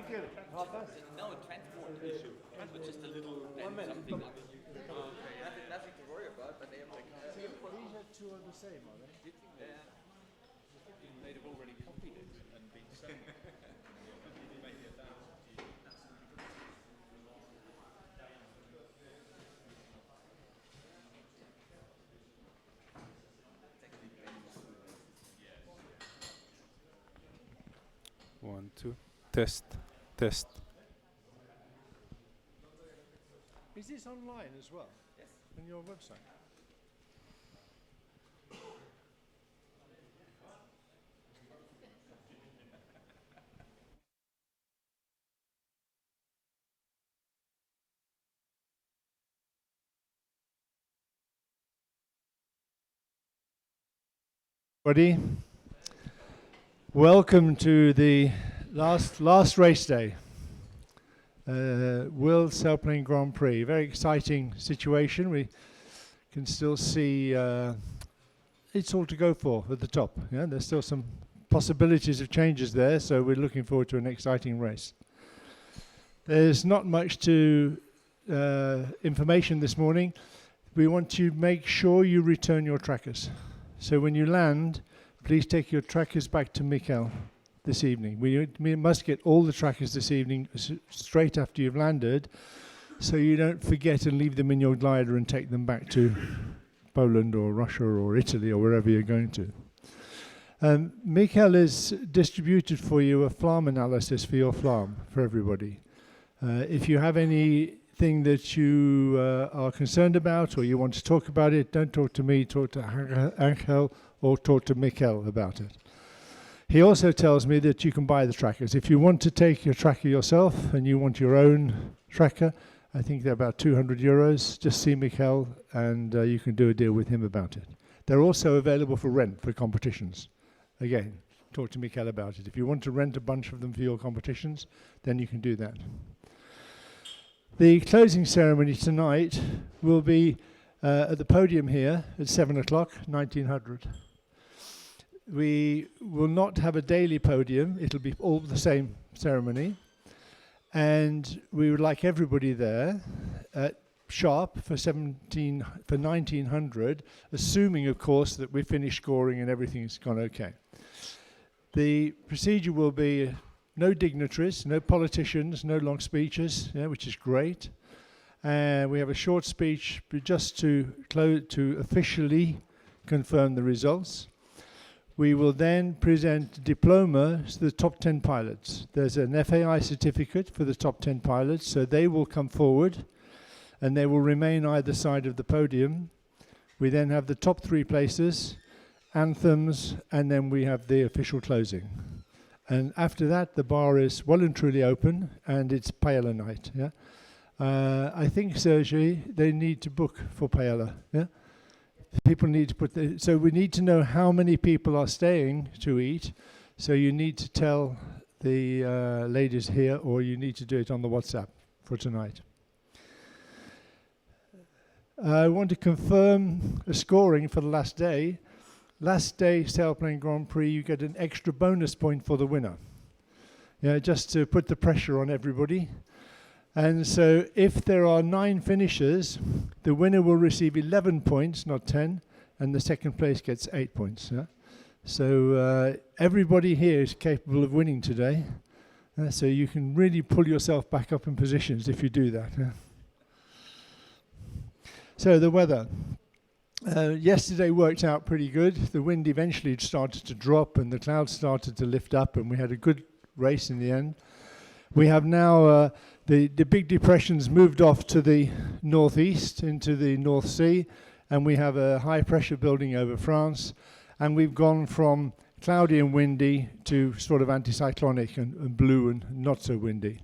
No transport issue, but just a little something. Nothing to worry about, but they have like. These two are the same, are they? They'd have already copied it and been sent. One, two. Test. Test. Is this online as well? Yes. On your website? Everybody, welcome to the last race day. World Sailplane Grand Prix. Very exciting situation. We can still see it's all to go for at the top. Yeah, there's still some possibilities of changes there, so we're looking forward to an exciting race. There's not much to information this morning. We want to make sure you return your trackers. So when you land, please take your trackers back to Mikel this evening. We must get all the trackers this evening straight after you've landed, so you don't forget and leave them in your glider and take them back to Poland or Russia or Italy or wherever you're going to. Mikel has distributed for you a FLAM analysis for your FLAM for everybody. If you have anything that you are concerned about or you want to talk about it, don't talk to me, talk to Angel or talk to Mikel about it. He also tells me that you can buy the trackers. If you want to take your tracker yourself and you want your own tracker, I think they're about 200 euros. Just see Mikel and you can do a deal with him about it. They're also available for rent for competitions. Again, talk to Mikel about it. If you want to rent a bunch of them for your competitions, then you can do that. The closing ceremony tonight will be at the podium here at 7 o'clock, 1900. We will not have a daily podium. It'll be all the same ceremony. And we would like everybody there at sharp for 1900, assuming, of course, that we finish scoring and everything's gone okay. The procedure will be no dignitaries, no politicians, no long speeches, which is great. We have a short speech just to officially confirm the results. We will then present diplomas to the top 10 pilots. There's an FAI certificate for the top 10 pilots, so they will come forward and they will remain either side of the podium. We then have the top 3 places, anthems, and then we have the official closing. And after that, the bar is well and truly open, and it's paella night. Yeah, I think, Sergei, they need to book for paella. Yeah, people need to put. So we need to know how many people are staying to eat. So you need to tell the ladies here, or you need to do it on the WhatsApp for tonight. I want to confirm the scoring for the last day. Last day, Sailplane Grand Prix, you get an extra bonus point for the winner. Yeah, just to put the pressure on everybody. And so if there are 9 finishers, the winner will receive 11 points, not 10, and the second place gets 8 points. Yeah? So everybody here is capable of winning today. So you can really pull yourself back up in positions if you do that. Yeah? So the weather. Yesterday worked out pretty good. The wind eventually started to drop and the clouds started to lift up, and we had a good race in the end. We have now the big depressions moved off to the northeast into the North Sea, and we have a high pressure building over France, and we've gone from cloudy and windy to sort of anticyclonic and blue and not so windy.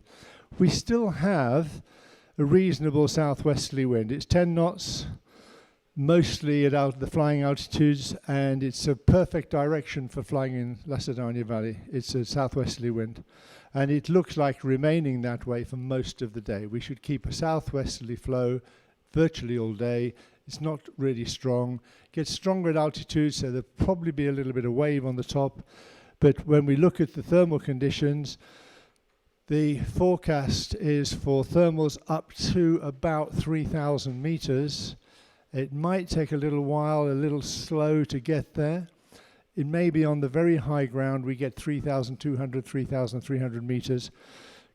We still have a reasonable southwesterly wind. It's 10 knots. Mostly at the flying altitudes, and it's a perfect direction for flying in La Cerdanya Valley. It's a southwesterly wind, and it looks like remaining that way for most of the day. We should keep a southwesterly flow virtually all day. It's not really strong. It gets stronger at altitude, so there'll probably be a little bit of wave on the top. But when we look at the thermal conditions, The forecast is for thermals up to about 3,000 meters. It might take a little while, a little slow to get there. It may be on the very high ground we get 3,200, 3,300 meters.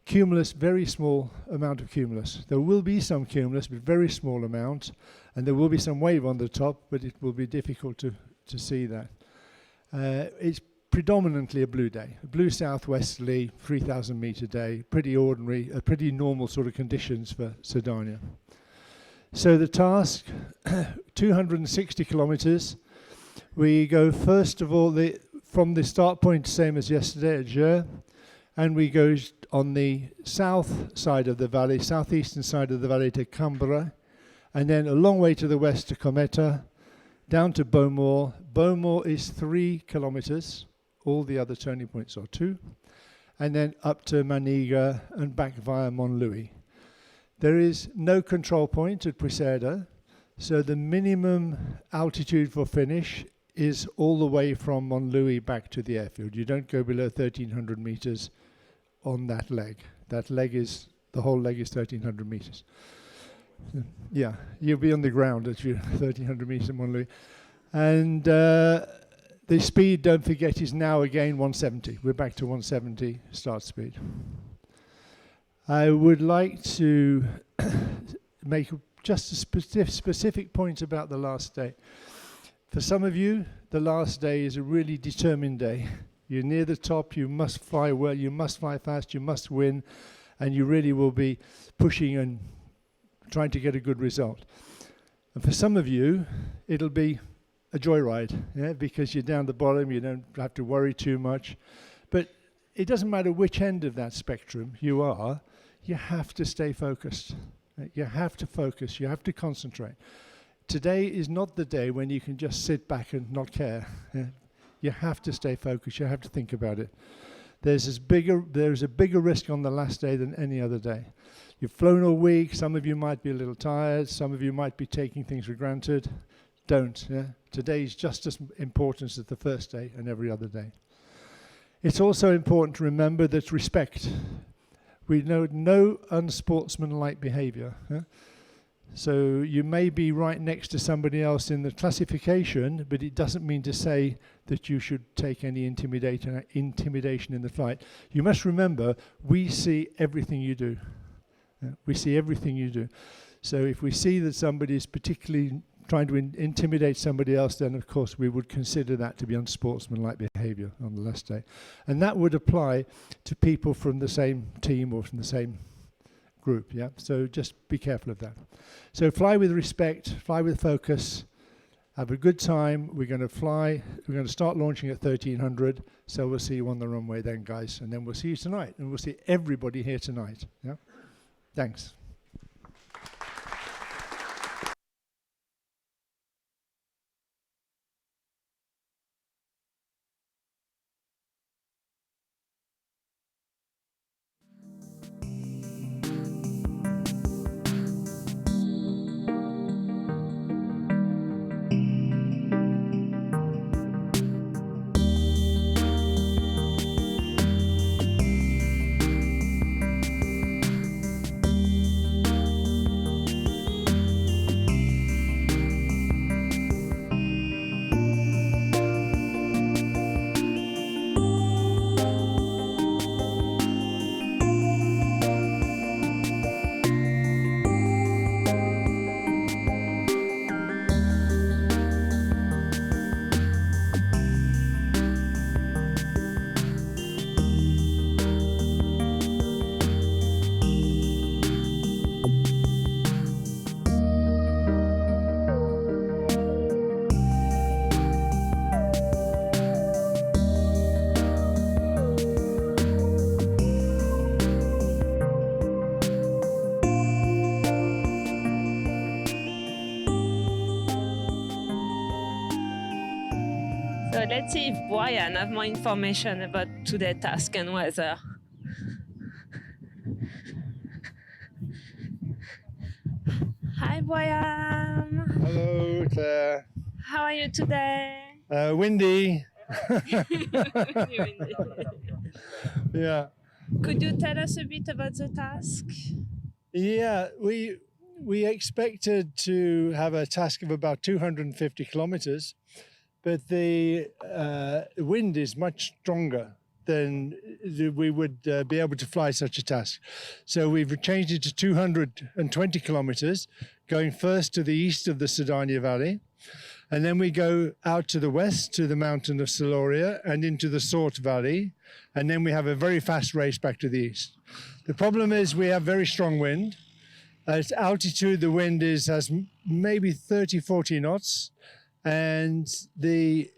Cumulus, very small amount of cumulus. There will be some cumulus, but very small amount. And there will be some wave on the top, but it will be difficult to see that. It's predominantly a blue day. A blue southwesterly, 3,000 meter day. Pretty ordinary, pretty normal sort of conditions for Cerdanya. So the task, 260 kilometers. We go first of all from the start point, same as yesterday at Gers, and we go on the south side of the valley, southeastern side of the valley to Cambrai, and then a long way to the west to Cometa, down to Beaumont. Beaumont is 3 kilometers. All the other turning points are 2. And then up to Maniga and back via Montlouis. There is no control point at Prix, so the minimum altitude for finish is all the way from Montlouis back to the airfield. You don't go below 1,300 meters on that leg. That leg is, the whole leg is 1,300 meters. Yeah, you'll be on the ground at your 1,300 meters at Montlouis. And the speed, don't forget, is now again 170. We're back to 170 start speed. I would like to make just a specific point about the last day. For some of you, the last day is a really determined day. You're near the top, you must fly well, you must fly fast, you must win, and you really will be pushing and trying to get a good result. And for some of you, it'll be a joyride, yeah, because you're down the bottom, you don't have to worry too much. But it doesn't matter which end of that spectrum you are, you have to stay focused. You have to focus, you have to concentrate. Today is not the day when you can just sit back and not care. Yeah. You have to stay focused, you have to think about it. There's a bigger risk on the last day than any other day. You've flown all week, some of you might be a little tired, some of you might be taking things for granted. Don't. Yeah? Today is just as important as the first day and every other day. It's also important to remember that respect. We know no unsportsmanlike behavior. Yeah? So you may be right next to somebody else in the classification, but it doesn't mean to say that you should take any intimidation in the flight. You must remember, we see everything you do. We see everything you do. So if we see that somebody is particularly trying to intimidate somebody else, then of course we would consider that to be unsportsmanlike behavior on the last day. And that would apply to people from the same team or from the same group, yeah? So just be careful of that. So fly with respect, fly with focus, have a good time. We're going to fly, we're going to start launching at 1,300, so we'll see you on the runway then, guys. And then we'll see you tonight, and we'll see everybody here tonight, yeah? Thanks. So let's see if Brian have more information about today's task and weather. Hi, Brian. Hello, Claire. How are you today? Windy. Yeah. Could you tell us a bit about the task? Yeah, we expected to have a task of about 250 kilometers, but the wind is much stronger than we would be able to fly such a task. So we've changed it to 220 kilometers, going first to the east of the Cerdanya Valley, and then we go out to the west to the mountain of Siluria and into the Sort Valley, and then we have a very fast race back to the east. The problem is we have very strong wind. At altitude, the wind has maybe 30, 40 knots. And the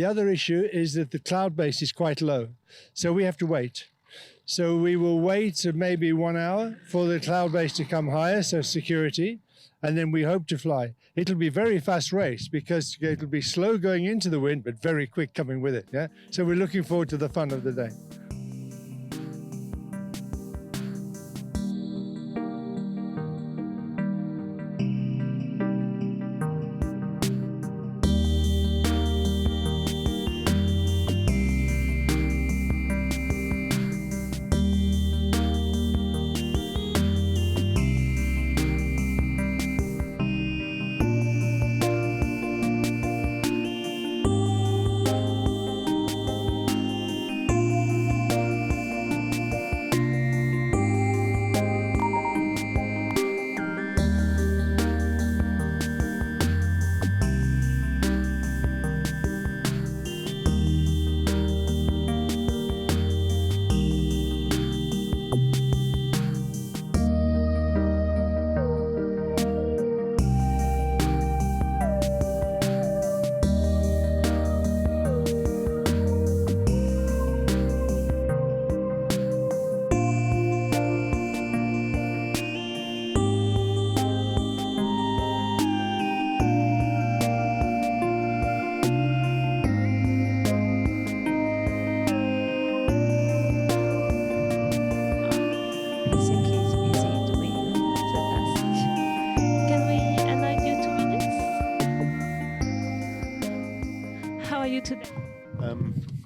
other issue is that the cloud base is quite low. So we have to wait. So we will wait maybe 1 hour for the cloud base to come higher, so security, and then we hope to fly. It'll be a very fast race because it'll be slow going into the wind, but very quick coming with it. Yeah. So we're looking forward to the fun of the day.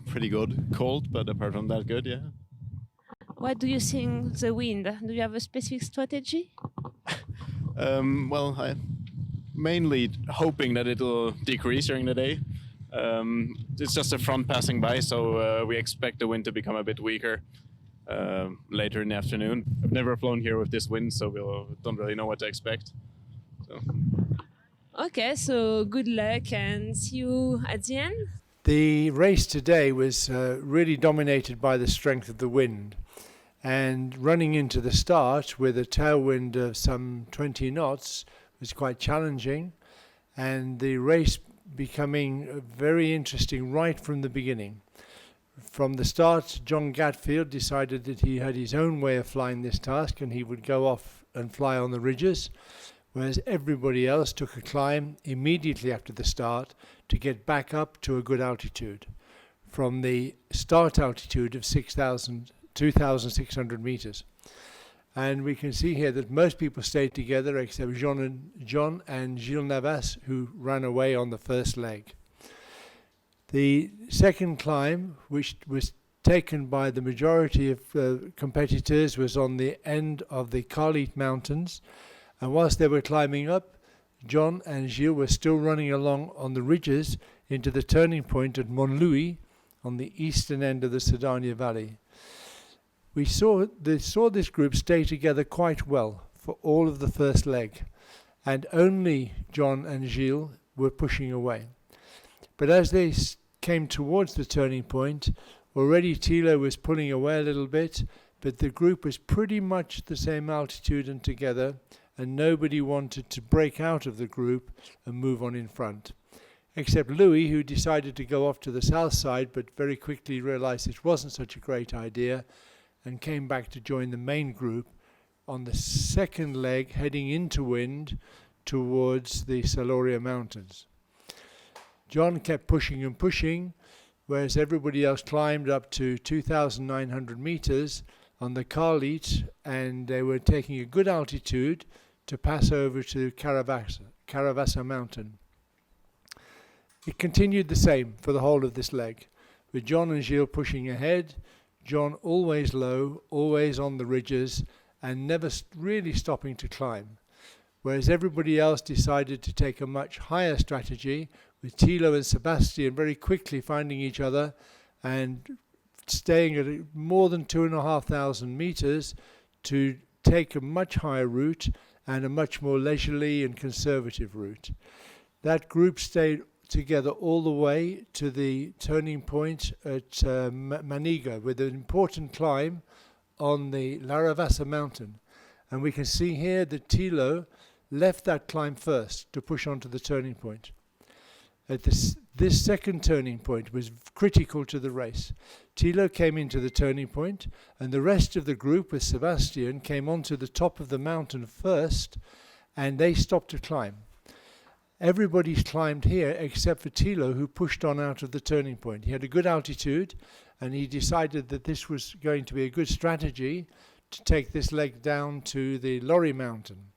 Pretty good. Cold, but apart from that, good, yeah. What do you think the wind? Do you have a specific strategy? Well, I'm mainly hoping that it'll decrease during the day. It's just a front passing by, so we expect the wind to become a bit weaker later in the afternoon. I've never flown here with this wind, so we don't really know what to expect. So. Okay, so good luck and see you at the end. The race today was really dominated by the strength of the wind, and running into the start with a tailwind of some 20 knots was quite challenging, and the race becoming very interesting right from the beginning. From the start, John Gatfield decided that he had his own way of flying this task and he would go off and fly on the ridges, whereas everybody else took a climb immediately after the start to get back up to a good altitude from the start altitude of 2,600 meters. And we can see here that most people stayed together except John and Gilles Navas, who ran away on the first leg. The second climb, which was taken by the majority of competitors, was on the end of the Carlite Mountains. And whilst they were climbing up, John and Gilles were still running along on the ridges into the turning point at Montlouis on the eastern end of the Cerdanya Valley. We saw this group stay together quite well for all of the first leg, and only John and Gilles were pushing away. But as they came towards the turning point, already Thilo was pulling away a little bit, but the group was pretty much the same altitude and together, and nobody wanted to break out of the group and move on in front. Except Louis, who decided to go off to the south side, but very quickly realized it wasn't such a great idea, and came back to join the main group on the second leg, heading into wind towards the Siluria Mountains. John kept pushing and pushing, whereas everybody else climbed up to 2,900 meters on the Carlite, and they were taking a good altitude to pass over to Caravassa Mountain. It continued the same for the whole of this leg, with John and Gilles pushing ahead, John always low, always on the ridges, and never really stopping to climb. Whereas everybody else decided to take a much higher strategy, with Thilo and Sebastian very quickly finding each other and staying at more than 2,500 meters to take a much higher route and a much more leisurely and conservative route. That group stayed together all the way to the turning point at Maniga, with an important climb on the Laravasa mountain. And we can see here that Thilo left that climb first to push onto the turning point. At this second turning point was critical to the race. Thilo came into the turning point, and the rest of the group with Sebastian came onto the top of the mountain first, and they stopped to climb. Everybody climbed here except for Thilo, who pushed on out of the turning point. He had a good altitude, and he decided that this was going to be a good strategy to take this leg down to the Lorry Mountain.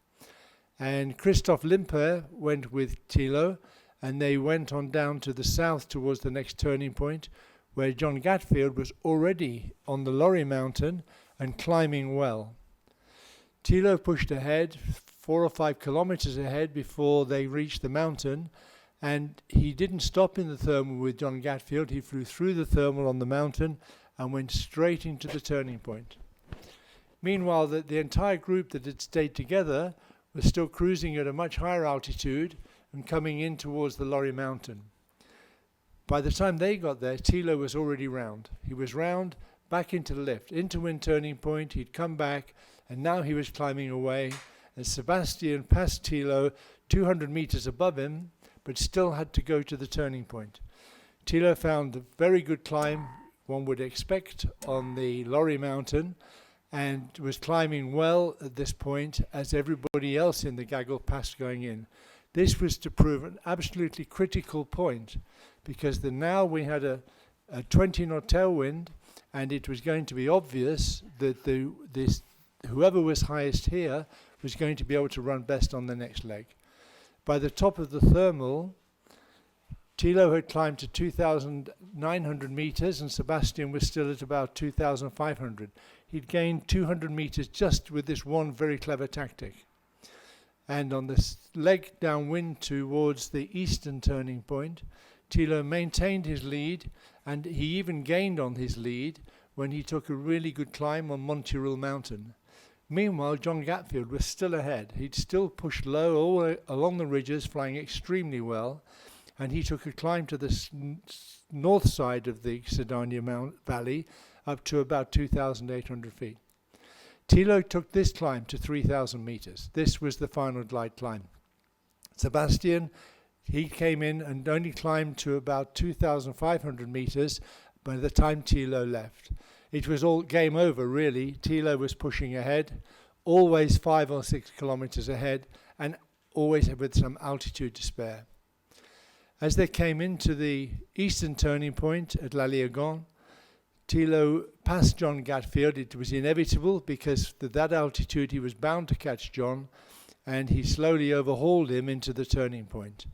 And Christoph Limper went with Thilo, and they went on down to the south towards the next turning point, where John Gatfield was already on the Lorry Mountain and climbing well. Thilo pushed ahead, 4 or 5 kilometers ahead before they reached the mountain, and he didn't stop in the thermal with John Gatfield. He flew through the thermal on the mountain and went straight into the turning point. Meanwhile, the entire group that had stayed together was still cruising at a much higher altitude and coming in towards the Lorry Mountain. By the time they got there, Thilo was already round. He was round, back into the lift, into wind turning point. He'd come back, and now he was climbing away. And Sebastian passed Thilo 200 meters above him, but still had to go to the turning point. Thilo found a very good climb, one would expect, on the Lorry Mountain, and was climbing well at this point as everybody else in the gaggle passed going in. This was to prove an absolutely critical point, because now we had a 20-knot tailwind, and it was going to be obvious that whoever was highest here was going to be able to run best on the next leg. By the top of the thermal, Thilo had climbed to 2,900 meters, and Sebastian was still at about 2,500. He'd gained 200 meters just with this one very clever tactic. And on this leg downwind towards the eastern turning point, Thilo maintained his lead, and he even gained on his lead when he took a really good climb on Monteril Mountain. Meanwhile, John Gatfield was still ahead. He'd still pushed low all along the ridges, flying extremely well, and he took a climb to the north side of the Cerdanya Valley up to about 2,800 feet. Thilo took this climb to 3,000 meters. This was the final glide climb. Sebastian, he came in and only climbed to about 2,500 meters by the time Thilo left. It was all game over, really. Thilo was pushing ahead, always 5 or 6 kilometers ahead, and always with some altitude to spare. As they came into the eastern turning point at La Liagon, Thilo passed John Gatfield. It was inevitable because at that altitude he was bound to catch John, and he slowly overhauled him into the turning point.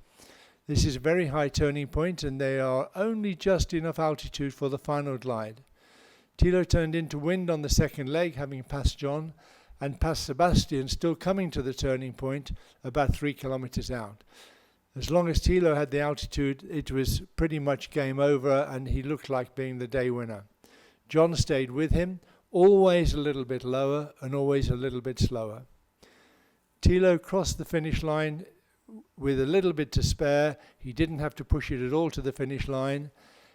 This is a very high turning point, and they are only just enough altitude for the final glide. Thilo turned into wind on the second leg, having passed John, and passed Sebastian, still coming to the turning point about 3 kilometers out. As long as Thilo had the altitude, it was pretty much game over, and he looked like being the day winner. John stayed with him, always a little bit lower and always a little bit slower. Thilo crossed the finish line with a little bit to spare. He didn't have to push it at all to the finish line.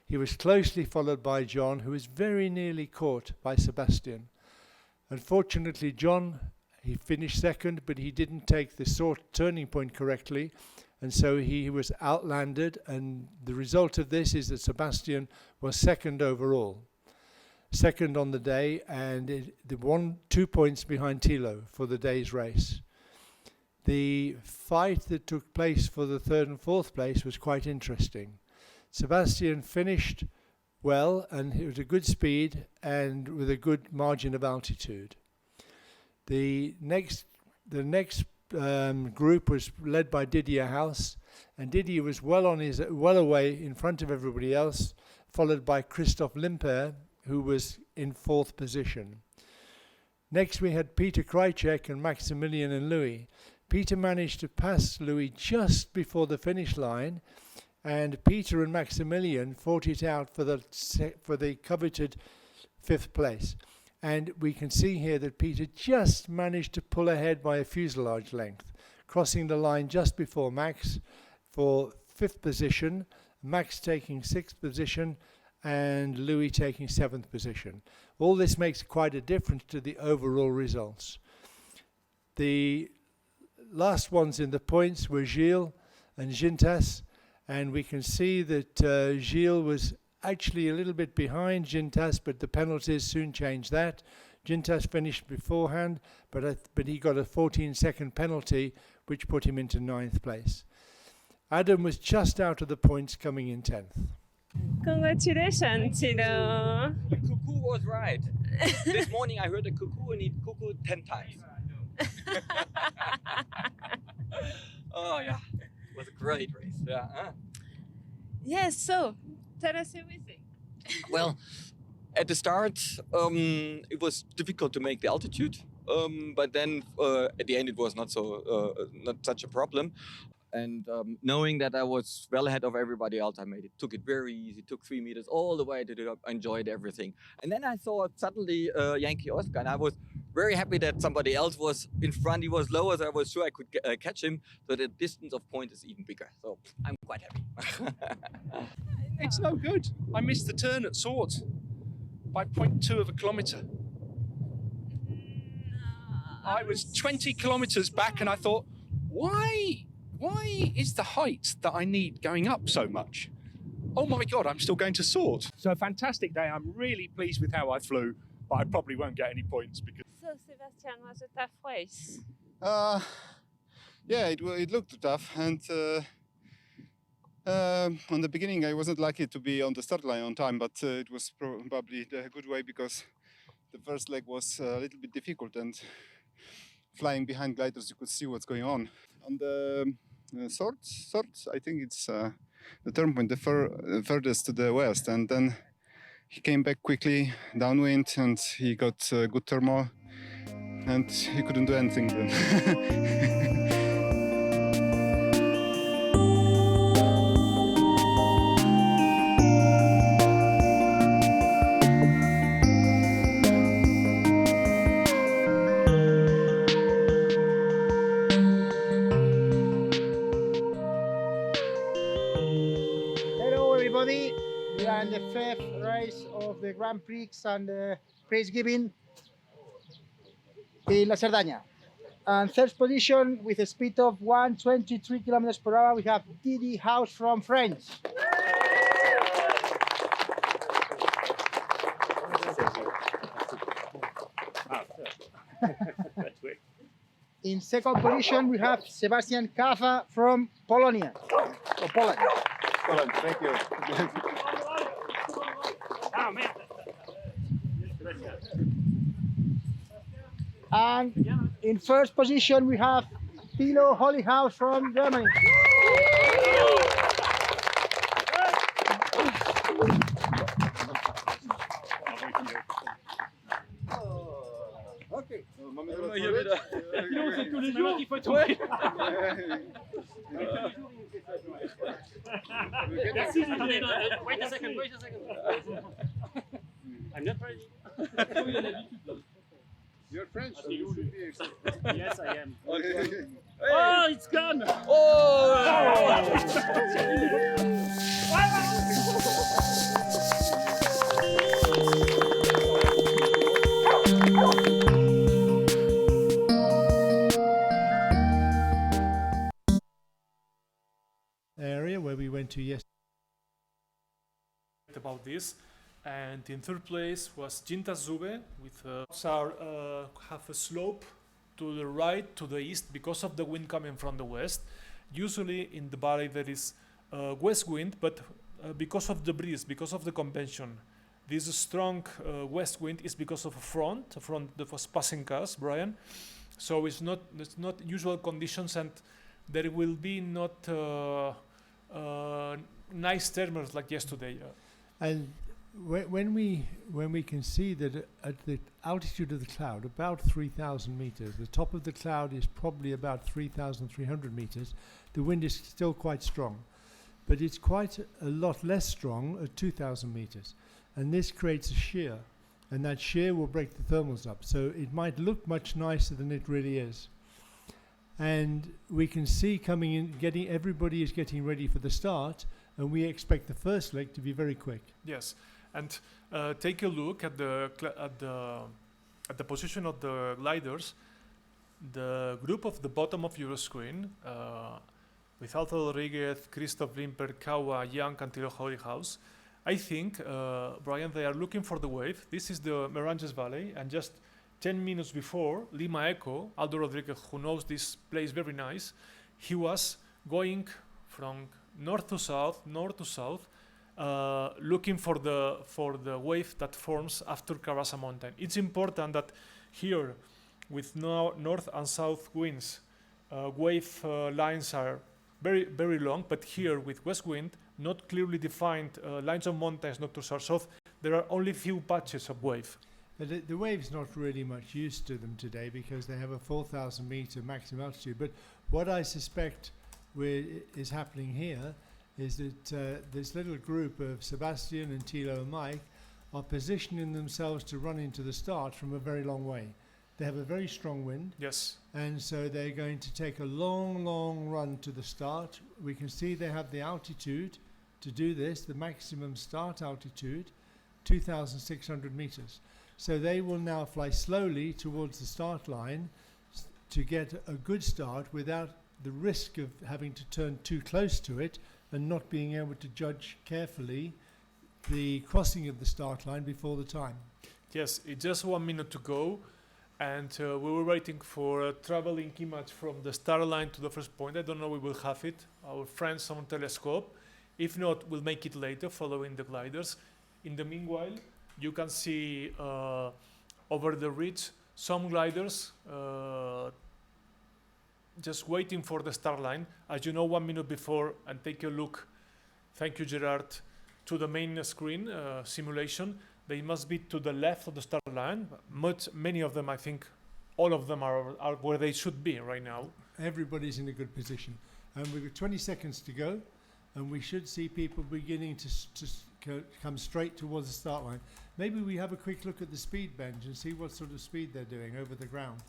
He was closely followed by John, who was very nearly caught by Sebastian. Unfortunately, John, he finished second, but he didn't take the turning point correctly, and so he was outlanded, and the result of this is that Sebastian was second overall. Second on the day, and 2 points behind Thilo for the day's race. The fight that took place for the third and fourth place was quite interesting. Sebastian finished well, and it was a good speed and with a good margin of altitude. The next group was led by Didier House, and Didier was well away in front of everybody else, followed by Christoph Limper, who was in 4th position. Next we had Peter Krajcek and Maximilian and Louis. Peter managed to pass Louis just before the finish line, and Peter and Maximilian fought it out for the coveted 5th place. And we can see here that Peter just managed to pull ahead by a fuselage length, crossing the line just before Max for 5th position, Max taking 6th position, and Louis taking 7th position. All this makes quite a difference to the overall results. The last ones in the points were Gilles and Gintas, and we can see that Gilles was actually a little bit behind Gintas, but the penalties soon changed that. Gintas finished beforehand, but he got a 14-second penalty, which put him into 9th place. Adam was just out of the points, coming in 10th. Congratulations, Tilo. The cuckoo was right. This morning I heard a cuckoo and it cuckooed 10 times. Oh yeah, it was a great race. Yeah. Yes, so tell us everything. Well, at the start, it was difficult to make the altitude, but then at the end it was not such a problem. And knowing that I was well ahead of everybody else, took it very easy. Took 3 meters all the way to the top. Enjoyed everything. And then I saw suddenly Yankee Oscar, and I was very happy that somebody else was in front. He was lower, so I was sure I could catch him. So the distance of point is even bigger. So I'm quite happy. It's no good. I missed the turn at Sword by 0.2 of a kilometre. I was 20 kilometres back and I thought, why is the height that I need going up so much? Oh my God, I'm still going to Sword. So a fantastic day. I'm really pleased with how I flew, but I probably won't get any points because... So Sebastian, was a tough race. Yeah, it looked tough, and on the beginning I wasn't lucky to be on the start line on time, but it was probably a good way because the first leg was a little bit difficult, and flying behind gliders you could see what's going on. On the swords, I think it's the turn point the furthest to the west, and then he came back quickly downwind and he got good turmoil and he couldn't do anything then. We are in the 5th race of the Grand Prix and the prize giving in La Cerdanya. And 3rd position with a speed of 123 kilometers per hour, we have Didi House from France. In 2nd position, we have Sebastian Kawa from Poland. Poland, thank you. And in 1st position, we have Thilo Hollyhouse from Germany. Okay. Wait a second. I'm not ready. You're French, so you should be accepted. Yes, I am. Oh, it's gone! Area where we went to yesterday. About this, and in 3rd place was Gintas Zube with have a slope to the right, to the east, because of the wind coming from the west. Usually in the valley there is west wind, but because of the breeze, because of the convention, this strong west wind is because of a front that was passing us, Brian. So it's not usual conditions, and there will be not nice thermals like yesterday. And when we can see that at the altitude of the cloud, about 3,000 meters, the top of the cloud is probably about 3,300 meters, the wind is still quite strong. But it's quite a lot less strong at 2,000 meters. And this creates a shear. And that shear will break the thermals up. So it might look much nicer than it really is. And we can see coming in, everybody is getting ready for the start. And we expect the first leg to be very quick. Yes. And take a look at the position of the gliders. The group of the bottom of your screen, with Alta Rodriguez, Christoph Limper, Kawa, Young, and Tilo House. I think, Brian, they are looking for the wave. This is the Meranges Valley, and just 10 minutes before, Lima Echo, Aldo Rodriguez, who knows this place very nice, he was going from north to south, looking for the wave that forms after Carasa Mountain. It's important that here, with north and south winds, wave lines are very, very long, but here with west wind, not clearly defined lines of mountains, north to south, there are only few patches of wave. But the wave's not really much used to them today because they have a 4,000 meter maximum altitude. But what I suspect is happening here is that this little group of Sebastian and Tilo and Mike are positioning themselves to run into the start from a very long way. They have a very strong wind. Yes. And so they're going to take a long, long run to the start. We can see they have the altitude to do this, the maximum start altitude, 2,600 meters. So they will now fly slowly towards the start line to get a good start without the risk of having to turn too close to it and not being able to judge carefully the crossing of the start line before the time. Yes, it's just 1 minute to go. And we were waiting for a traveling image from the star line to the first point. I don't know if we will have it. Our friends on telescope. If not, we'll make it later following the gliders. In the meanwhile, you can see over the ridge some gliders just waiting for the star line. As you know, 1 minute before, and take a look, thank you, Gerard, to the main screen simulation. They must be to the left of the start line. Many of them, I think, all of them are where they should be right now. Everybody's in a good position. And we've got 20 seconds to go, and we should see people beginning to come straight towards the start line. Maybe we have a quick look at the speed bench and see what sort of speed they're doing over the ground.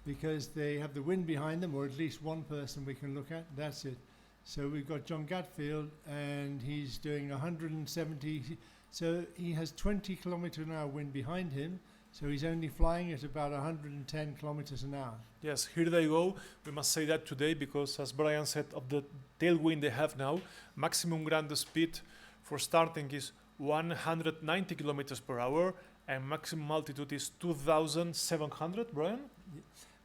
Because they have the wind behind them, or at least one person we can look at. That's it. So we've got John Gatfield, and he's doing 170. So he has 20 kilometers an hour wind behind him, so he's only flying at about 110 kilometers an hour. Yes, here they go. We must say that today because, as Brian said, of the tailwind they have now, maximum ground speed for starting is 190 kilometers per hour, and maximum altitude is 2,700, Brian?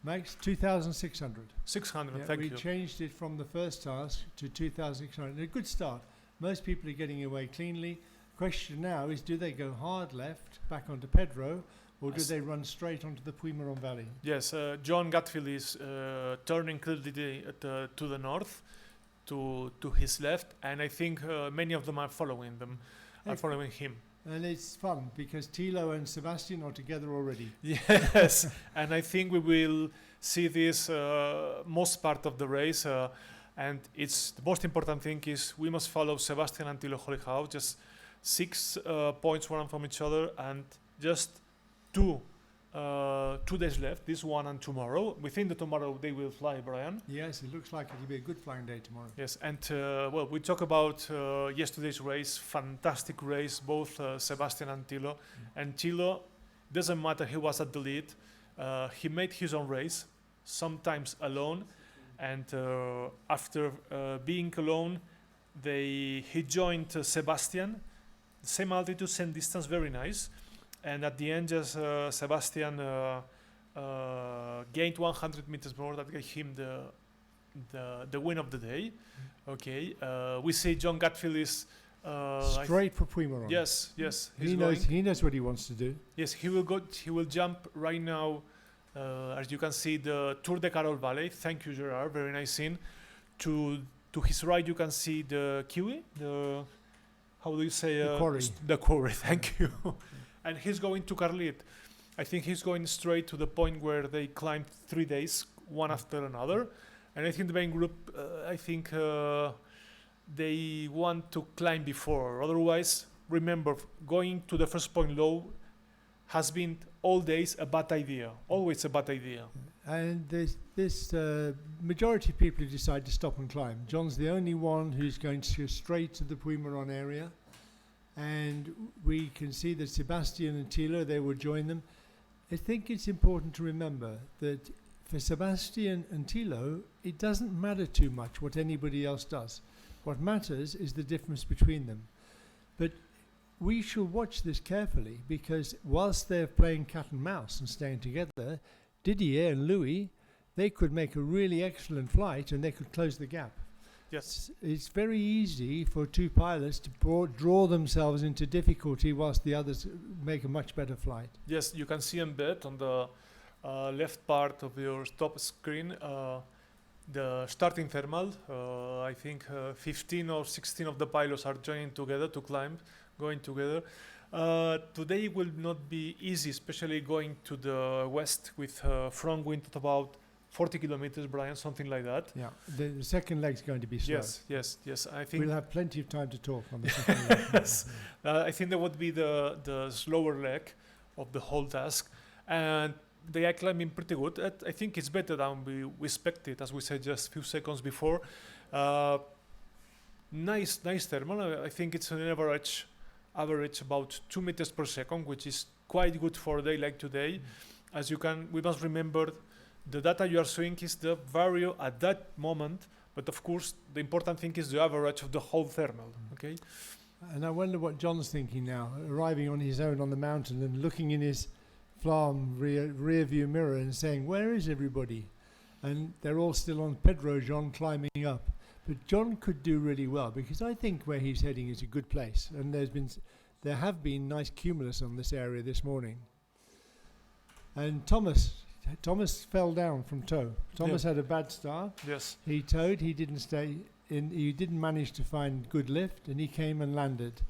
Max 2,600. 600, yeah, thank you. We changed it from the first task to 2,600. A good start. Most people are getting away cleanly. Question now is, do they go hard left back onto Pedro, or do they run straight onto the Puimaron Valley? Yes, John Gatfield is turning clearly to the north, to his left, and I think many of them are following him. And it's fun because Tilo and Sebastian are together already. Yes, and I think we will see this most part of the race. And it's the most important thing is we must follow Sebastian and Tilo Holyhouse, just 6 points one from each other, and just 2 days left, this one and tomorrow. Within the tomorrow they will fly, Brian. Yes, it looks like it'll be a good flying day tomorrow. Yes, and well, we talk about yesterday's race, fantastic race, both Sebastian and Tilo. And Tilo, doesn't matter, he was at the lead. He made his own race, sometimes alone. And after being alone, he joined Sebastian, same altitude, same distance, very nice. And at the end, just Sebastian gained 100 meters more. That gave him the win of the day. Okay, we see John Gatfield is straight for Puimaron. Yes, yes. He knows what he wants to do. Yes, he will go. He will jump right now. As you can see, the Tour de Carol Valley. Thank you, Gerard. Very nice scene. To his right, you can see the Kiwi, how do you say? The quarry. The quarry, thank you. And he's going to Carlit. I think he's going straight to the point where they climbed 3 days, one after another. And I think the main group, they want to climb before. Otherwise, remember, going to the first point low has been all days a bad idea. Always a bad idea. And this majority of people who decide to stop and climb. John's the only one who's going to go straight to the Puigmeron area. And we can see that Sebastian and Thilo, they will join them. I think it's important to remember that for Sebastian and Thilo, it doesn't matter too much what anybody else does. What matters is the difference between them. But we should watch this carefully, because whilst they're playing cat and mouse and staying together, Didier and Louis, they could make a really excellent flight and they could close the gap. Yes. It's very easy for two pilots to draw themselves into difficulty whilst the others make a much better flight. Yes, you can see embed on the left part of your top screen the starting thermal. I think 15 or 16 of the pilots are joining together to climb, going together. Today will not be easy, especially going to the west with front wind at about 40 kilometers, Brian, something like that. Yeah, the second leg's going to be slow. Yes. I think we'll have plenty of time to talk on the second leg. Yes. I think that would be the slower leg of the whole task, and they are climbing pretty good. I think it's better than we expected, as we said just a few seconds before. Nice thermal. I think it's an average about 2 meters per second, which is quite good for a day like today. As you can, we must remember, the data you are showing is the value at that moment, but of course the important thing is the average of the whole thermal. Okay. And I wonder what John's thinking now, arriving on his own on the mountain and looking in his Flam rear view mirror and saying, where is everybody? And they're all still on Pedro John climbing up. But John could do really well, because I think where he's heading is a good place. And there have been nice cumulus on this area this morning. And Thomas fell down from tow. Thomas had a bad start. Yes. He towed, he didn't stay in, he didn't manage to find good lift, and he came and landed.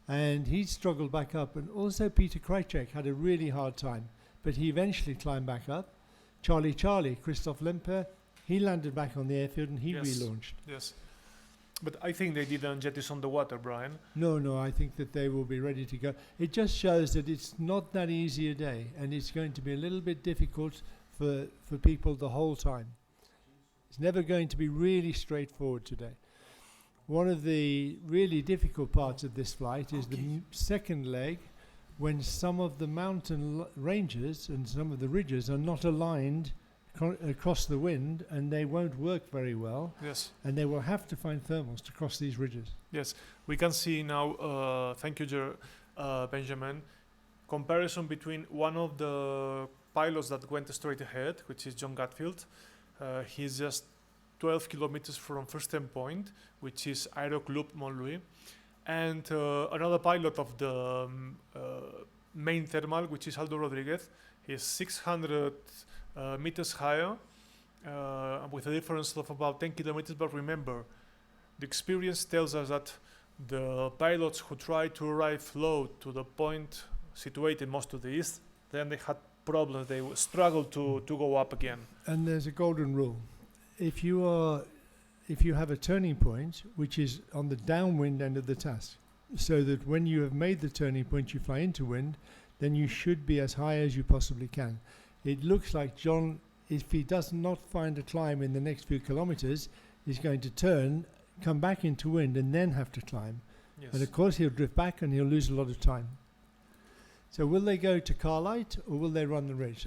And he struggled back up, and also Peter Krajcek had a really hard time, but he eventually climbed back up. Charlie, Christoph Lemper, he landed back on the airfield and he relaunched. Yes. But I think they didn't jettison the water, Brian. No, I think that they will be ready to go. It just shows that it's not that easy a day, and it's going to be a little bit difficult for people the whole time. It's never going to be really straightforward today. One of the really difficult parts of this flight is the second leg, when some of the mountain ranges and some of the ridges are not aligned across the wind, and they won't work very well. Yes. And they will have to find thermals to cross these ridges. Yes, we can see now, thank you, Benjamin, comparison between one of the pilots that went straight ahead, which is John Gatfield. He's just 12 kilometers from first endpoint, which is Aero Club Montlouis. And another pilot of the main thermal, which is Aldo Rodriguez. He's 600 meters higher, with a difference of about 10 kilometers. But remember, the experience tells us that the pilots who try to arrive low to the point situated most to the east, then they had problems. They struggled to go up again. And there's a golden rule. If you have a turning point which is on the downwind end of the task, so that when you have made the turning point you fly into wind, then you should be as high as you possibly can. It looks like John, if he does not find a climb in the next few kilometers, is going to turn, come back into wind, and then have to climb. Yes. And of course he'll drift back and he'll lose a lot of time. So will they go to Carlite or will they run the ridge?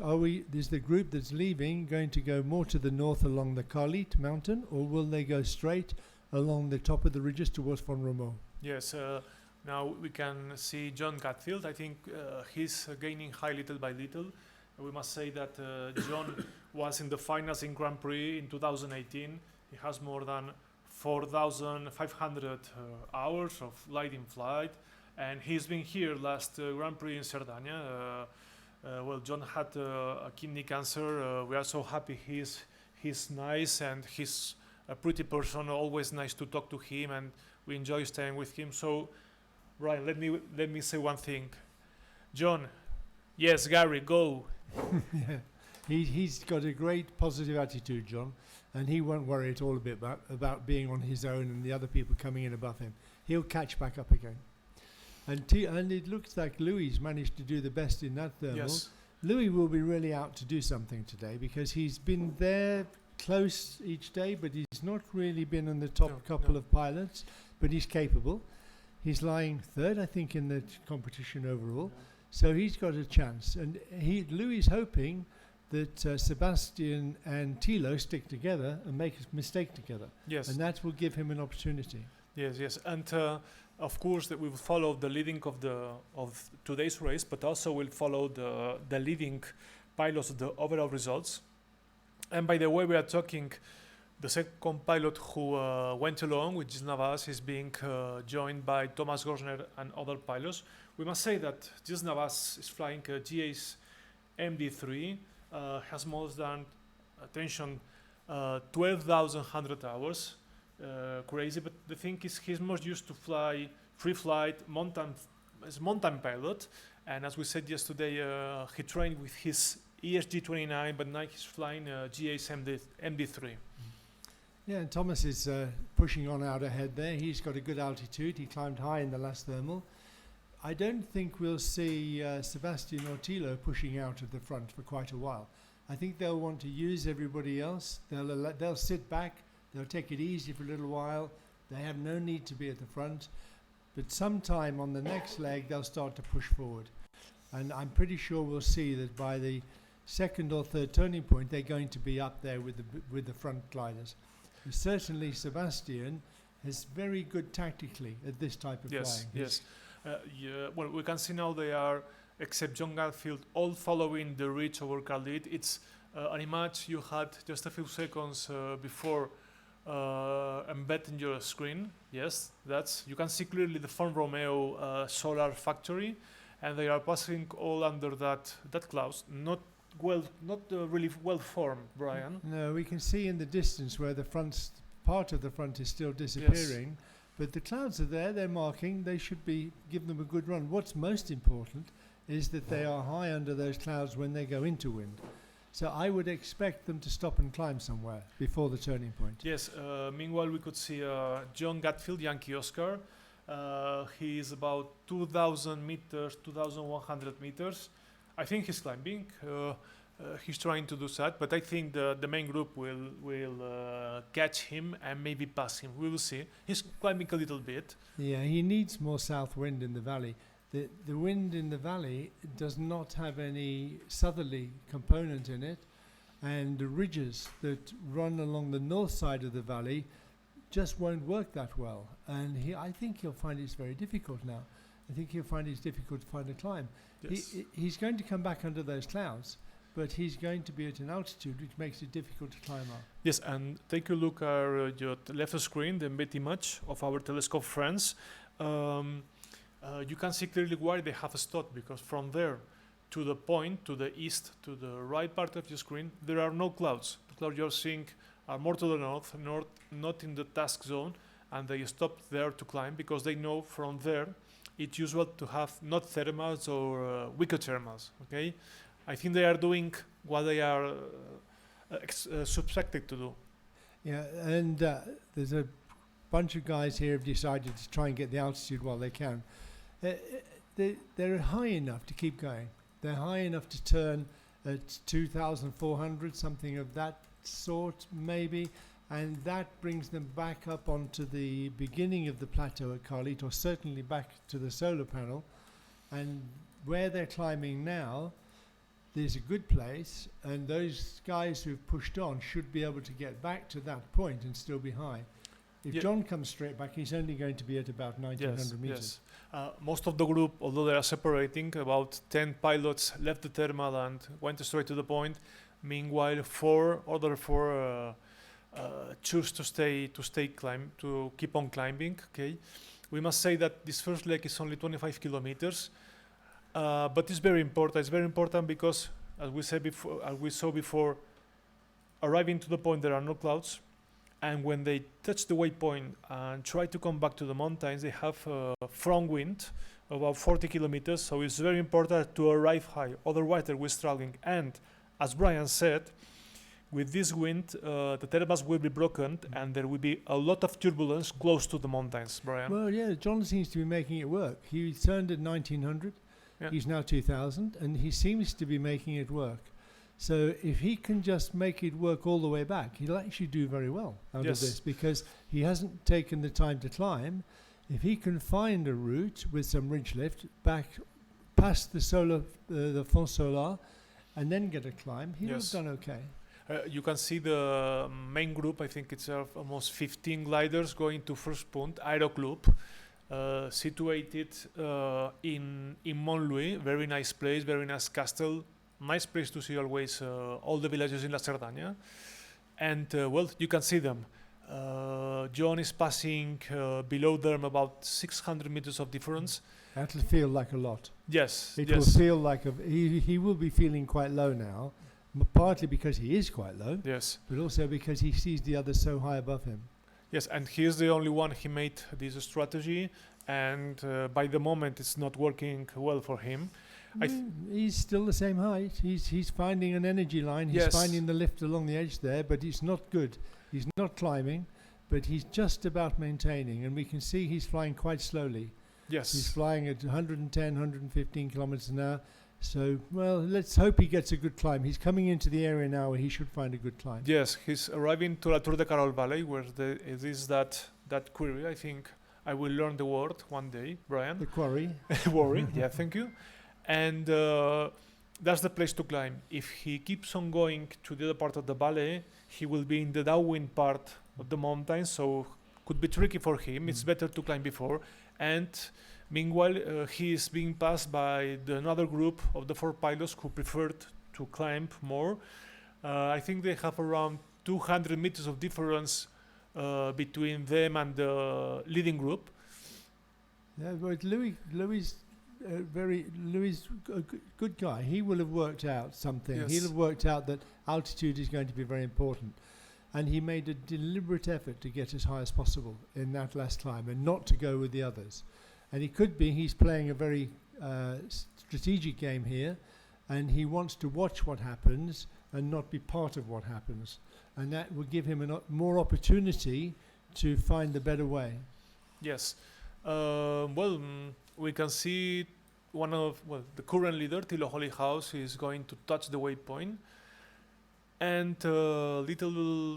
Is the group that's leaving going to go more to the north along the Carlite mountain, or will they go straight along the top of the ridges towards Von Romeu? Yes, now we can see John Gatfield. I think he's gaining high little by little. We must say that John was in the finals in Grand Prix in 2018. He has more than 4,500 hours of lighting flight. And he's been here last Grand Prix in Cerdanya. Well, John had a kidney cancer. We are so happy he's nice, and he's a pretty person, always nice to talk to him, and we enjoy staying with him. So Brian, let me say one thing. John, yes, Gary, go. Yeah. He's got a great positive attitude, John, and he won't worry at all a bit about being on his own and the other people coming in above him. He'll catch back up again. And it looks like Louis managed to do the best in that thermal. Yes. Louis will be really out to do something today because he's been there close each day, but he's not really been in the top couple of pilots, but he's capable. He's lying third, I think, in the competition overall. So he's got a chance. And Louis is hoping that Sebastian and Thilo stick together and make a mistake together. Yes. And that will give him an opportunity. Yes. And of course, that we will follow the leading of today's race, but also will follow the leading pilots of the overall results. And by the way, we are talking the second pilot who went along, which is Navas, is being joined by Thomas Gorsner and other pilots. We must say that this Navas is flying a GA's MD3, has more than, attention, 12,100 hours. Crazy, but the thing is he's most used to fly free flight, as mountain pilot, and as we said yesterday, he trained with his ESG29, but now he's flying GA's MD3. Yeah, and Thomas is pushing on out ahead there. He's got a good altitude. He climbed high in the last thermal. I don't think we'll see Sebastian or Thilo pushing out at the front for quite a while. I think they'll want to use everybody else. They'll sit back. They'll take it easy for a little while. They have no need to be at the front. But sometime on the next leg, they'll start to push forward. And I'm pretty sure we'll see that by the second or third turning point, they're going to be up there with the front gliders. And certainly, Sebastian is very good tactically at this type of flying. Yes. Well, we can see now they are, except John Gatfield, all following the reach over Khalid. It's an image you had just a few seconds before embed in your screen. Yes, you can see clearly the Fon Romeo solar factory, and they are passing all under that clouds. Not really well formed, Brian. No, we can see in the distance where the part of the front is still disappearing, but the clouds are there. They're marking. They should give them a good run. What's most important is that they are high under those clouds when they go into wind. So I would expect them to stop and climb somewhere before the turning point. Yes. Meanwhile, we could see John Gatfield, Yankee Oscar. He is about 2,000 meters, 2,100 meters. I think he's climbing. He's trying to do that, but I think the main group will catch him and maybe pass him. We will see. He's climbing a little bit. Yeah, he needs more south wind in the valley. The wind in the valley does not have any southerly component in it, and the ridges that run along the north side of the valley just won't work that well. And I think he'll find it's very difficult now. I think he'll find it's difficult to find a climb. Yes. He's going to come back under those clouds, but he's going to be at an altitude which makes it difficult to climb up. Yes, and take a look at your left screen, the embed image of our telescope friends. You can see clearly why they have stopped, because from there to the point, to the east, to the right part of your screen, there are no clouds. The clouds you're seeing are more to the north, not in the task zone, and they stopped there to climb because they know from there it's usual to have not thermals or weaker thermals. Okay, I think they are doing what they are subjected to do. Yeah, and there's a bunch of guys here have decided to try and get the altitude while they can. They're high enough to keep going. They're high enough to turn at 2,400, something of that sort, maybe, and that brings them back up onto the beginning of the plateau at Khalid, or certainly back to the solar panel. And where they're climbing now, there's a good place, and those guys who've pushed on should be able to get back to that point and still be high. If John comes straight back, he's only going to be at about 1,900 meters. Yes. Most of the group, although they are separating, about 10 pilots left the thermal and went straight to the point. Meanwhile, other four choose to keep on climbing. Okay, we must say that this first leg is only 25 kilometers, but it's very important. It's very important because, as we saw before, arriving to the point there are no clouds. and when they touch the waypoint and try to come back to the mountains, they have a front wind about 40 kilometers, so it's very important to arrive high, otherwise they're struggling. And as Brian said, with this wind, the thermals will be broken and there will be a lot of turbulence close to the mountains, Brian. Well, yeah, John seems to be making it work. He turned at 1900, he's now 2000, and he seems to be making it work. So if he can just make it work all the way back, he'll actually do very well out of this, because he hasn't taken the time to climb. If he can find a route with some ridge lift back past the Font Solar, and then get a climb, he'll have done okay. You can see the main group, I think it's almost 15 gliders going to first point, Aero Club, situated in Montlouis, very nice place, very nice castle, nice place to see always all the villages in La Cerdanya. And well, you can see them. John is passing below them about 600 meters of difference. That'll feel like a lot. Yes. It will feel like he will be feeling quite low now, partly because he is quite low. Yes. But also because he sees the others so high above him. Yes, and he is the only one. He made this strategy, and by the moment it's not working well for him. He's still the same height. He's finding an energy line. He's finding the lift along the edge there, but it's not good. He's not climbing, but he's just about maintaining, and we can see he's flying quite slowly. Yes. He's flying at 110, 115 kilometers an hour. So, well, let's hope he gets a good climb. He's coming into the area now where he should find a good climb. Yes, he's arriving to La Tour de Carol Valley, where it is that quarry. I think I will learn the word one day, Brian. The quarry. Quarry, yeah, thank you. And that's the place to climb. If he keeps on going to the other part of the valley, he will be in the downwind part of the mountain, so could be tricky for him. It's better to climb before. And meanwhile, he is being passed by another group of the 4 pilots who preferred to climb more. I think they have around 200 meters of difference between them and the leading group. Yeah, but Louis a good guy. He will have worked out something. Yes. He'll have worked out that altitude is going to be very important. And he made a deliberate effort to get as high as possible in that last climb and not to go with the others. And it could be he's playing a very strategic game here, and he wants to watch what happens and not be part of what happens. And that will give him more opportunity to find the better way. Yes. We can see the current leader, Tilo Holyhouse, is going to touch the waypoint. And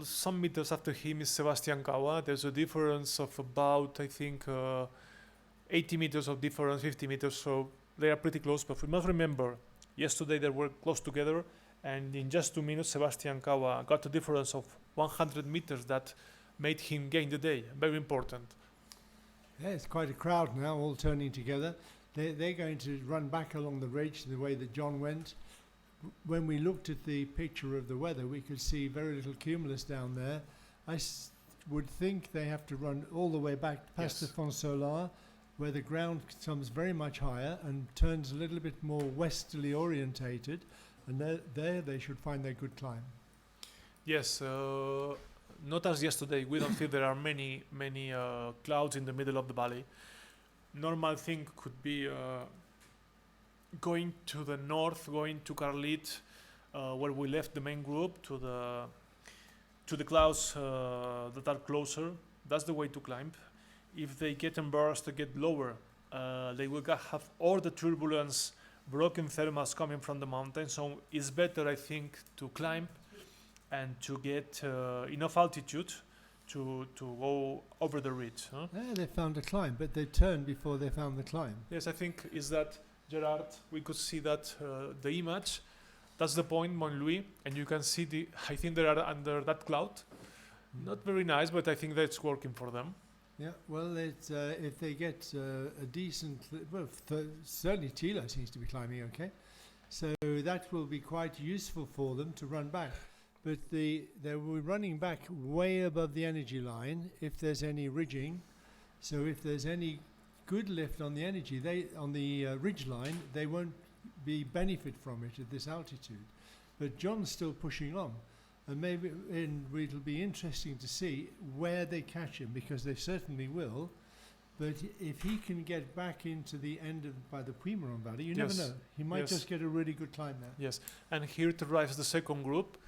some meters after him is Sebastian Kawa. There's a difference of about, I think, 80 meters of difference, 50 meters, so they are pretty close. But we must remember, yesterday they were close together, and in just 2 minutes, Sebastian Kawa got a difference of 100 meters that made him gain the day. Very important. Yeah, it's quite a crowd now, all turning together. They're going to run back along the ridge the way that John went. When we looked at the picture of the weather, we could see very little cumulus down there. I would think they have to run all the way back past the Font Solar, where the ground comes very much higher and turns a little bit more westerly orientated, and there they should find their good climb. Yes, not as yesterday. We don't feel there are many clouds in the middle of the valley. Normal thing could be going to the north, going to Carlit, where we left the main group, to the clouds that are closer. That's the way to climb. If they get embarrassed to get lower, they will have all the turbulence, broken thermals coming from the mountain. So it's better, I think, to climb and to get enough altitude to go over the ridge. Huh? Yeah, they found a climb, but they turned before they found the climb. Yes, I think is that, Gerard, we could see that the image, that's the point, Montlouis, and you can see I think they are under that cloud. Not very nice, but I think that's working for them. Yeah, well, if they get a decent, certainly Tilo seems to be climbing okay, so that will be quite useful for them to run back. But they were running back way above the energy line if there's any ridging. So if there's any good lift on the energy, on the ridge line, they won't benefit from it at this altitude. But John's still pushing on. And maybe it'll be interesting to see where they catch him, because they certainly will. But if he can get back into the end by the Puimaron Valley, you never know. He might just get a really good climb there. Yes, and here it arrives the second group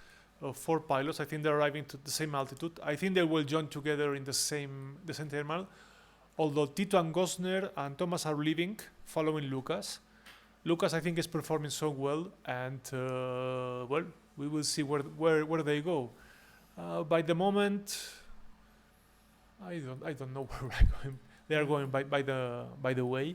of 4 pilots. I think they're arriving to the same altitude. I think they will join together in the same thermal. Although Tito and Gosner and Thomas are leaving, following Lucas. Lucas, I think, is performing so well, and well, we will see where they go. By the moment, I don't know where we're going. They are going by the way,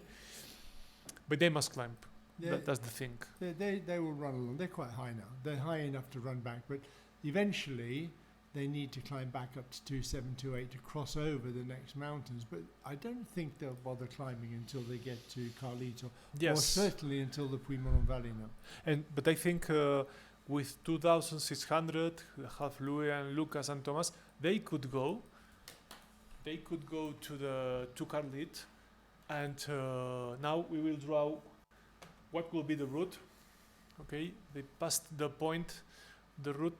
but they must climb. Yeah, that's the thing. They will run along. They're quite high now. They're high enough to run back, but eventually they need to climb back up to 2728 to cross over the next mountains. But I don't think they'll bother climbing until they get to Carlito, or certainly until the Puimaron Valley now. But I think with 2,600, half Louis and Lucas and Thomas, they could go. They could go to Carlit, and now we will draw what will be the route. Okay, they passed the point. The route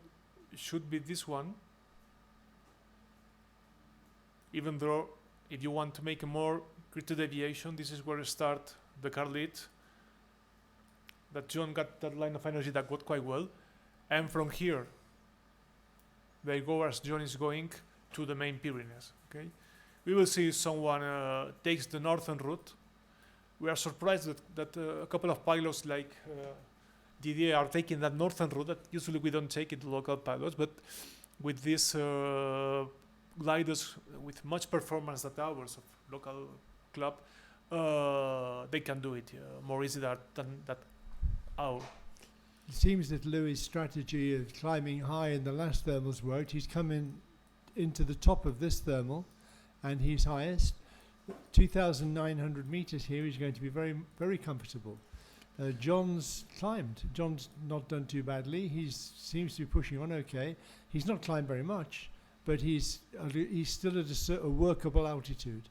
should be this one. Even though, if you want to make a more greater deviation, this is where you start the Carlit. That John got that line of energy that got quite well, and from here they go as John is going to the main Pyrenees. Okay, we will see if someone takes the northern route. We are surprised that a couple of pilots like Didier are taking that northern route. That usually we don't take it, the local pilots, but with these gliders with much performance at ours of local club, they can do it more easy than that our. It seems that Louis' strategy of climbing high in the last thermals worked. He's coming into the top of this thermal, and he's highest. 2,900 meters here. He's going to be very, very comfortable. John's climbed. John's not done too badly. He seems to be pushing on okay. He's not climbed very much, but he's still at a workable altitude,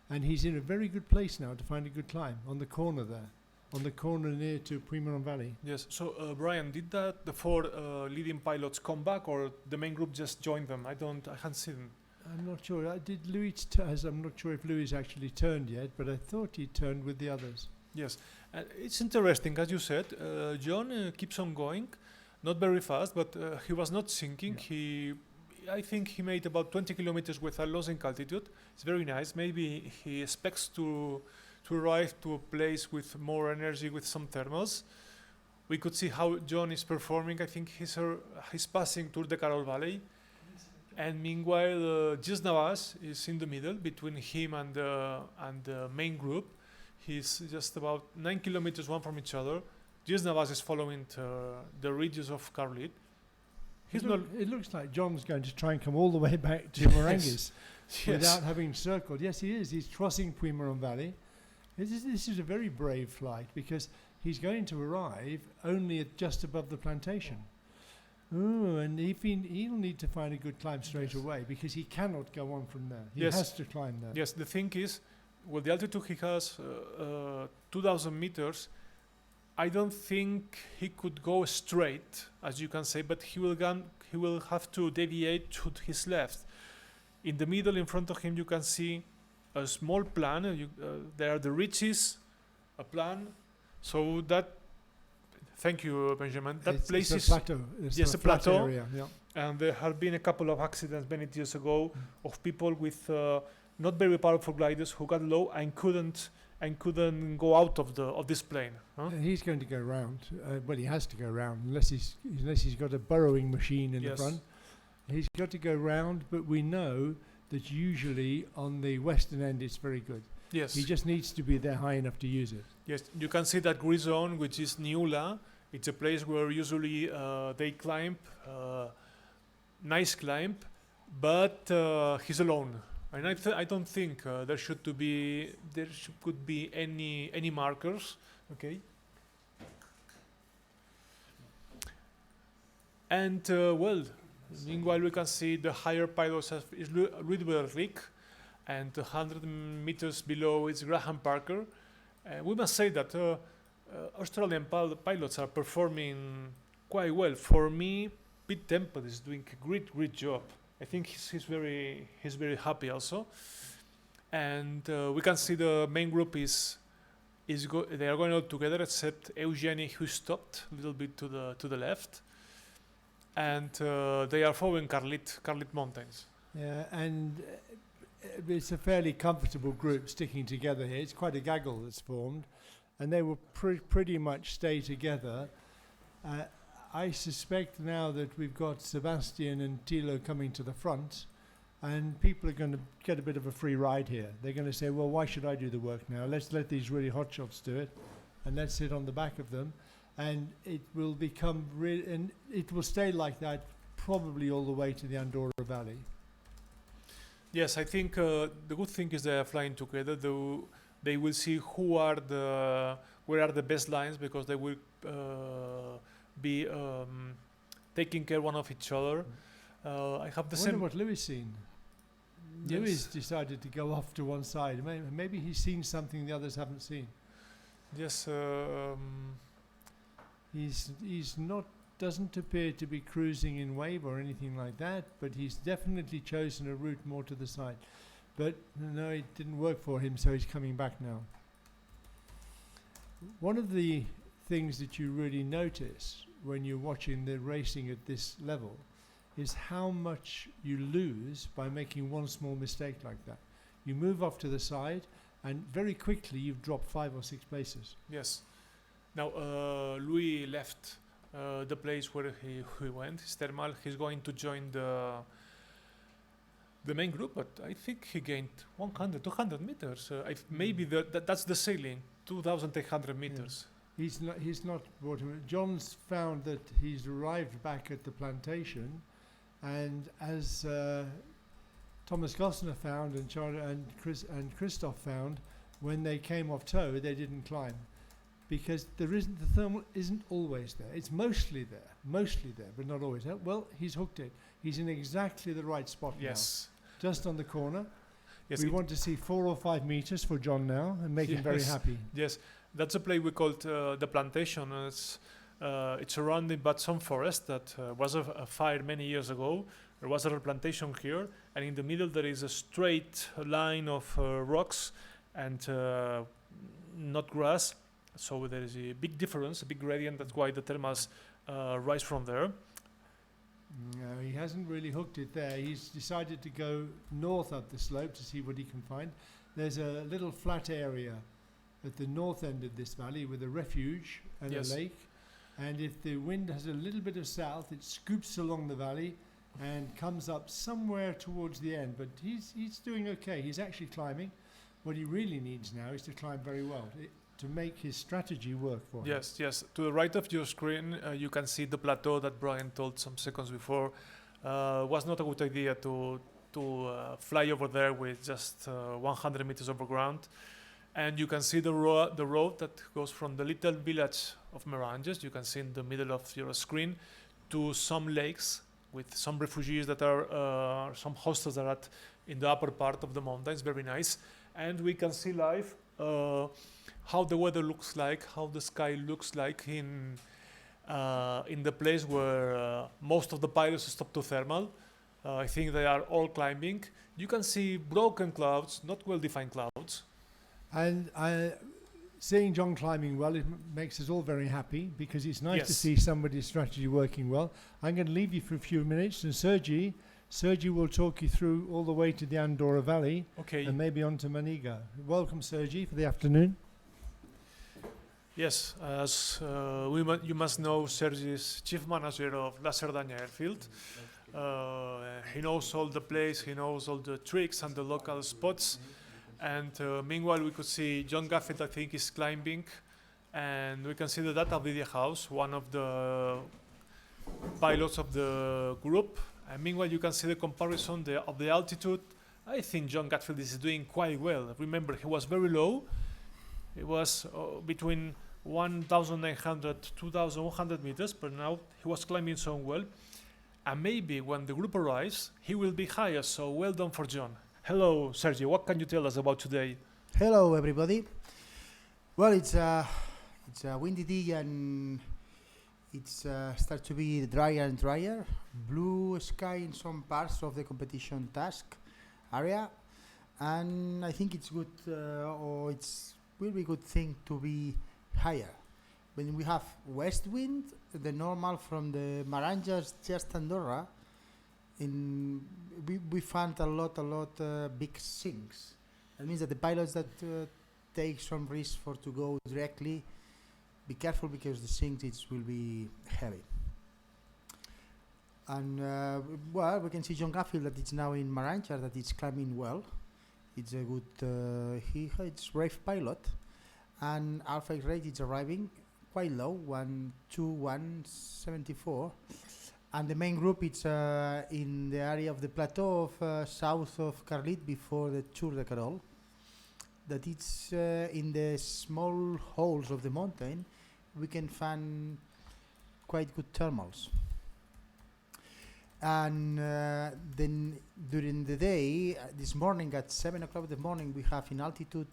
and he's in a very good place now to find a good climb on the corner there, on the corner near to Puimaron Valley. Yes. So Brian, did the 4 leading pilots come back, or the main group just joined them? I haven't seen them. I'm not sure. I'm not sure if Louis actually turned yet, but I thought he turned with the others. Yes, it's interesting, as you said. John keeps on going, not very fast, but he was not sinking. Yeah. I think he made about 20 kilometers without losing altitude. It's very nice. Maybe he expects to arrive to a place with more energy, with some thermals. We could see how John is performing. I think he's passing Tour de Carol Valley. And meanwhile, Gilles Navas is in the middle between him and the main group. He's just about 9 kilometers one from each other. Gilles Navas is following the ridges of Carlit. It looks like John's going to try and come all the way back to Morangues without having circled. Yes, he is. He's crossing Puimaron Valley. This is a very brave flight, because he's going to arrive only just above the plantation. Ooh, and he'll need to find a good climb straight away, because he cannot go on from there. He has to climb there. Yes, the thing is, with the altitude he has, 2,000 meters, I don't think he could go straight, as you can say, but he will have to deviate to his left. In the middle, in front of him, you can see a small plan. There are the ridges, a plan. So that. Thank you, Benjamin. That place is a plateau. Yes, a plateau. Area, yeah. And there have been a couple of accidents many years ago of people with not very powerful gliders who got low and couldn't go out of this plane. Huh? He's going to go round. Well, he has to go round unless he's got a burrowing machine in the front. He's got to go round, but we know that usually on the western end it's very good. Yes. He just needs to be there high enough to use it. Yes, you can see that gray zone, which is Niula. It's a place where usually they climb, nice climb, but he's alone. And I don't think there could be any markers. Okay. And well, meanwhile we can see the higher pilots is Rudolf Rick, and 100 meters below is Graham Parker. We must say that Australian pilots are performing quite well. For me, Pete Temple is doing a great job. I think he's very happy also. And we can see the main group they are going all together except Eugenie, who stopped a little bit to the left, and they are following Carlit Mountains. Yeah, and it's a fairly comfortable group sticking together here. It's quite a gaggle that's formed, and they will pretty much stay together. I suspect now that we've got Sebastian and Thilo coming to the front, and people are going to get a bit of a free ride here. They're going to say, well, why should I do the work now? Let's let these really hot shots do it, and let's sit on the back of them. And it will become and it will stay like that probably all the way to the Andorra Valley. Yes, I think the good thing is they are flying together. They will see where are the best lines, because they will be taking care one of each other. I have the same. I wonder what Louis seen. Yes. Louis decided to go off to one side. Maybe he's seen something the others haven't seen. Yes. He's not, doesn't appear to be cruising in wave or anything like that, but he's definitely chosen a route more to the side. But no, it didn't work for him, so he's coming back now. One of the things that you really notice when you're watching the racing at this level is how much you lose by making one small mistake like that. You move off to the side, and very quickly you've dropped 5 or 6 places. Yes. Now Louis left the place where he went, his thermal. He's going to join the main group, but I think he gained 100, 200 meters. Maybe that's the sailing, 2,800 meters. Yeah. He's not brought him. John's found that he's arrived back at the plantation, and as Thomas Gosner found and Christoph found, when they came off tow, they didn't climb, because the thermal isn't always there. It's mostly there, but not always. Well, he's hooked it. He's in exactly the right spot now. Yes. Just on the corner. Yes. We want to see 4 or 5 meters for John now and make him very happy. Yes, that's a place we called the plantation. It's surrounded by some forest that was a fire many years ago. There was a plantation here, and in the middle there is a straight line of rocks and not grass. So there is a big difference, a big gradient. That's why the thermals rise from there. No, he hasn't really hooked it there. He's decided to go north up the slope to see what he can find. There's a little flat area at the north end of this valley with a refuge and a lake. And if the wind has a little bit of south, it scoops along the valley and comes up somewhere towards the end. But he's doing okay. He's actually climbing. What he really needs now is to climb very well to make his strategy work for him. Yes. To the right of your screen, you can see the plateau that Brian told some seconds before. Was not a good idea to fly over there with just 100 meters over ground. And you can see the road that goes from the little village of Meranges, you can see in the middle of your screen, to some lakes with some refugees that are, some hostels that are in the upper part of the mountains, very nice. And we can see live how the weather looks like, how the sky looks like in the place where most of the pilots stop to thermal. I think they are all climbing. You can see broken clouds, not well-defined clouds. And seeing John climbing well, it makes us all very happy, because it's nice to see somebody's strategy working well. I'm going to leave you for a few minutes, and Sergi will talk you through all the way to the Andorra Valley, and maybe on to Maniga. Welcome, Sergi, for the afternoon. Yes, as you must know, Sergi is chief manager of La Cerdanya airfield. He knows all the place, he knows all the tricks and the local spots. And meanwhile, we could see John Gaffett, I think, is climbing. And we can see the data video house, one of the pilots of the group. And meanwhile, you can see the comparison of the altitude. I think John Gatfield is doing quite well. Remember, he was very low. It was between 1,900 to 2,100 meters, but now he was climbing so well. And maybe when the group arrives, he will be higher, so well done for John. Hello, Sergio, what can you tell us about today? Hello, everybody. Well, it's a windy day, and It's starts to be drier and drier. Blue sky in some parts of the competition task area, and I think it's good, or it's will be good thing to be higher. When we have west wind, the normal from the Maranjas just Andorra, we found a lot big sinks. That means that the pilots that take some risk for to go directly, be careful because the sinks will be heavy. And well, we can see John Garfield that it's now in Maranchar, that it's climbing well. It's a good, it's brave pilot. And Alpha rate is arriving quite low, 12174. And the main group is in the area of the plateau of south of Carlit before the Tour de Carol. That it's in the small holes of the mountain, we can find quite good thermals. And then during the day, this morning at 7 o'clock in the morning, we have in altitude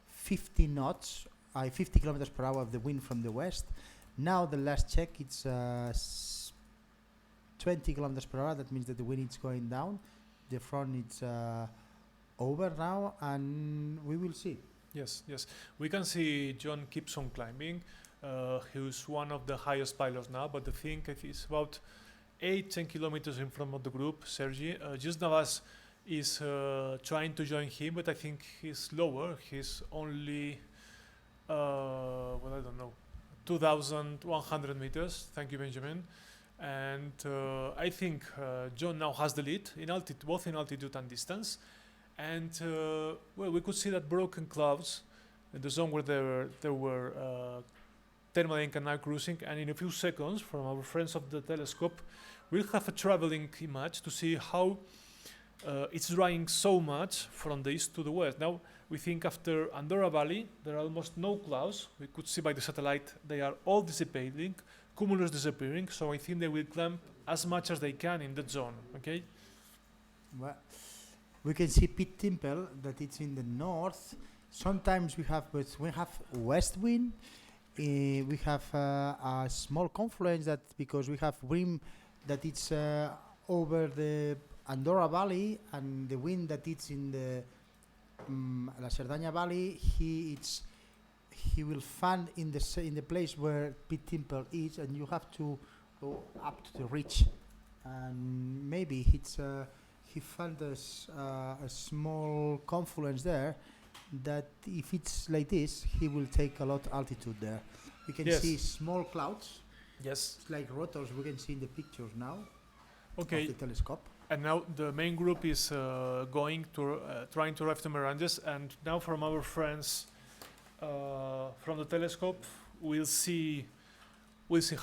50 knots, 50 kilometers per hour of the wind from the west. Now the last check, it's 20 kilometers per hour. That means that the wind is going down. The front is over now, and we will see. Yes, yes. We can see John keeps on climbing. He's one of the highest pilots now, but the thing is about 8-10 kilometers in front of the group, Sergi. Just Navas is trying to join him, but I think he's lower. He's only, well, I don't know, 2,100 meters. Thank you, Benjamin. And I think John now has the lead in altitude, both in altitude and distance. And well, we could see that broken clouds in the zone where there were thermal ink and night cruising. And in a few seconds, from our friends of the telescope, we'll have a traveling image to see how it's drying so much from the east to the west. Now, we think after Andorra Valley, there are almost no clouds. We could see by the satellite they are all dissipating, cumulus disappearing. So I think they will climb as much as they can in that zone. Okay. Well, we can see Pit Timple that it's in the north. Sometimes we have, but we have west wind. We have a small confluence that because we have wind that it's over the Andorra Valley, and the wind that it's in the La Cerdanya Valley. He will find in the place where Pit Timple is, and you have to go up to the ridge, and maybe he found a small confluence there that if it's like this, he will take a lot altitude there. We can see small clouds. Yes. It's like rotors we can see in the pictures now. Okay. Of the telescope. And now the main group is going to trying to arrive to Mirandes, and now from our friends from the telescope, we'll see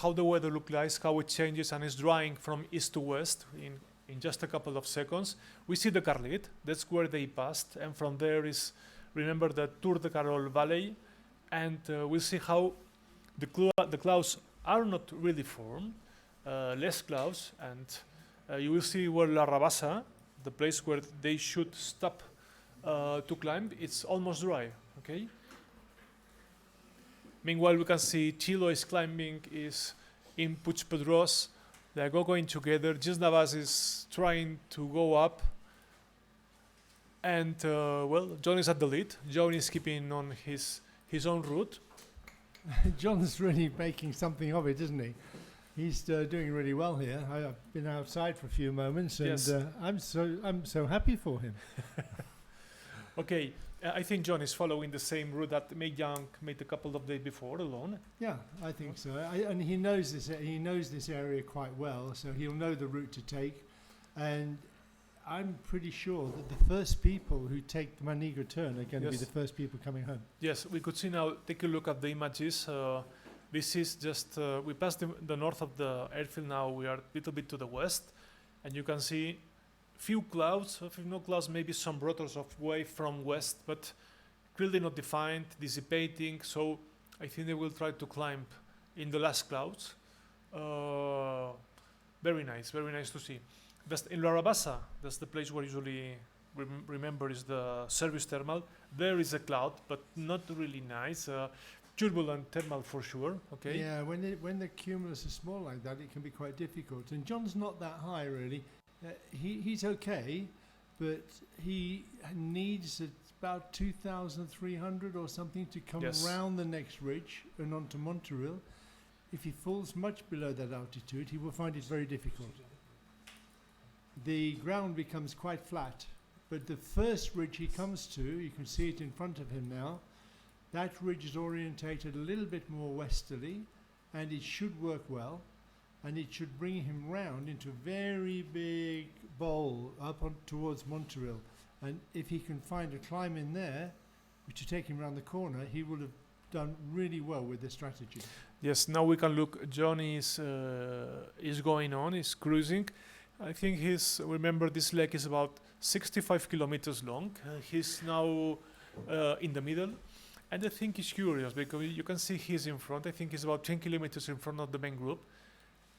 how the weather looks like, how it changes, and it's drying from east to west in just a couple of seconds. We see the Carlit, that's where they passed, and from there is, remember, the Tour de Carol Valley, and we'll see how the clouds are not really formed, less clouds, and you will see where La Rabasa, the place where they should stop to climb, it's almost dry, okay? Meanwhile, we can see Chilo is climbing, is in Puigpedrós. They are going together. Gilles Navas is trying to go up. And, well, John is at the lead. John is keeping on his own route. John's really making something of it, isn't he? He's doing really well here. I've been outside for a few moments, and yes. I'm so happy for him. Okay, I think John is following the same route that May Young made a couple of days before alone. Yeah, I think so. And he knows this. He knows this area quite well, so he'll know the route to take. And I'm pretty sure that the first people who take the Manigua turn are going to be the first people coming home. Yes, we could see now. Take a look at the images. This is just we passed the north of the airfield. Now we are a little bit to the west, and you can see few clouds, no clouds, maybe some rotors of wave from west, but clearly not defined, dissipating. So I think they will try to climb in the last clouds. Very nice to see. That's in La Rabasa, that's the place where usually remember is the service thermal. There is a cloud, but not really nice. turbulent thermal for sure. Okay. Yeah, when the cumulus is small like that, it can be quite difficult. And John's not that high really. He's okay, but he needs about 2,300 or something to come round the next ridge and onto Monteril. If he falls much below that altitude, he will find it very difficult. The ground becomes quite flat, but the first ridge he comes to, you can see it in front of him now, that ridge is orientated a little bit more westerly, and it should work well, and it should bring him round into a very big bowl up towards Monteril. And if he can find a climb in there, which will take him around the corner, he will have done really well with the strategy. Yes, now we can look. John is going on, is cruising. I think remember this leg is about 65 kilometers long. He's now in the middle. And I think he's curious because you can see he's in front. I think he's about 10 kilometers in front of the main group.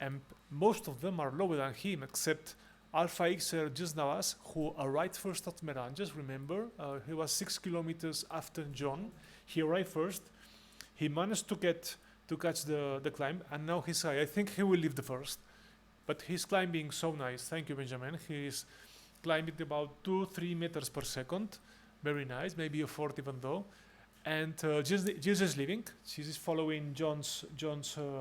And most of them are lower than him, except FAI SGP, who arrived first at Meranges. Remember, he was 6 kilometers after John. He arrived first. He managed to catch the climb, and now he's high. I think he will leave the first. But he's climbing so nice. Thank you, Benjamin. He's climbing about 2-3 meters per second. Very nice, maybe a fourth even though. And Gilles is leaving. She's following John's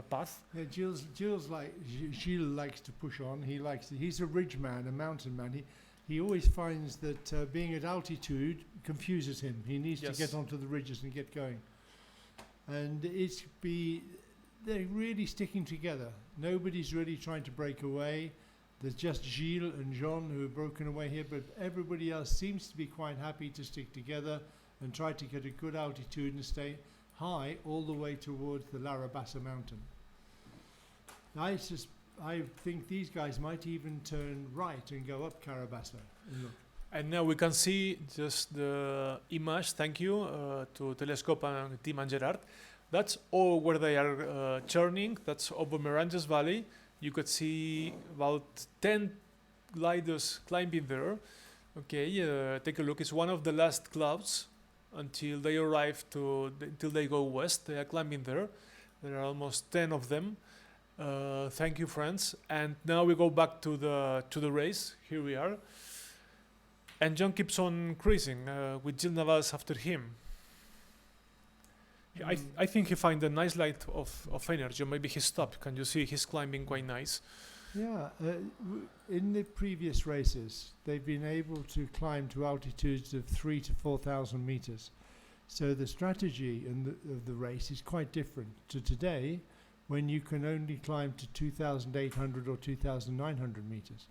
path. Yeah, Gilles likes to push on. He's a ridge man, a mountain man. He always finds that being at altitude confuses him. He needs to get onto the ridges and get going. And they're really sticking together. Nobody's really trying to break away. There's just Gilles and Jean who have broken away here, but everybody else seems to be quite happy to stick together and try to get a good altitude and stay high all the way towards the Larabassa mountain. I think these guys might even turn right and go up Carabassa. And now we can see just the image, thank you to Telescope and Tim and Gerard. That's all where they are churning. That's over Meranges Valley. You could see about 10 gliders climbing there. Okay, take a look. It's one of the last clouds until they arrive until they go west. They are climbing there. There are almost 10 of them. Thank you, friends. And now we go back to the race. Here we are. And John keeps on cruising with Gilles Navas after him. I think he finds a nice light of energy. Or maybe he stopped. Can you see he's climbing quite nice? Yeah, in the previous races, they've been able to climb to altitudes of 3,000 to 4,000 meters. So the strategy of the race is quite different to today, when you can only climb to 2,800 or 2,900 meters.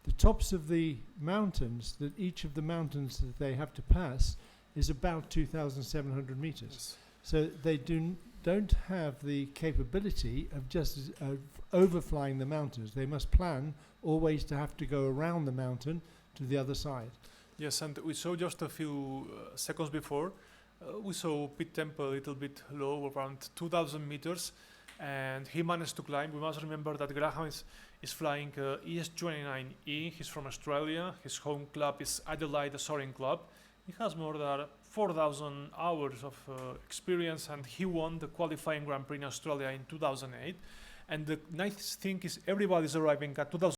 The tops of the mountains, each of the mountains that they have to pass is about 2,700 meters. Yes. So they don't have the capability of just overflying the mountains. They must plan always to have to go around the mountain to the other side. Yes, and we saw just a few seconds before, we saw pit tempo a little bit low, around 2,000 meters, and he managed to climb. We must remember that Graham is flying ES29E. He's from Australia. His home club is Adelaide Soaring Club. He has more than 4,000 hours of experience, and he won the qualifying Grand Prix in Australia in 2008. And the nice thing is everybody's arriving at 2,000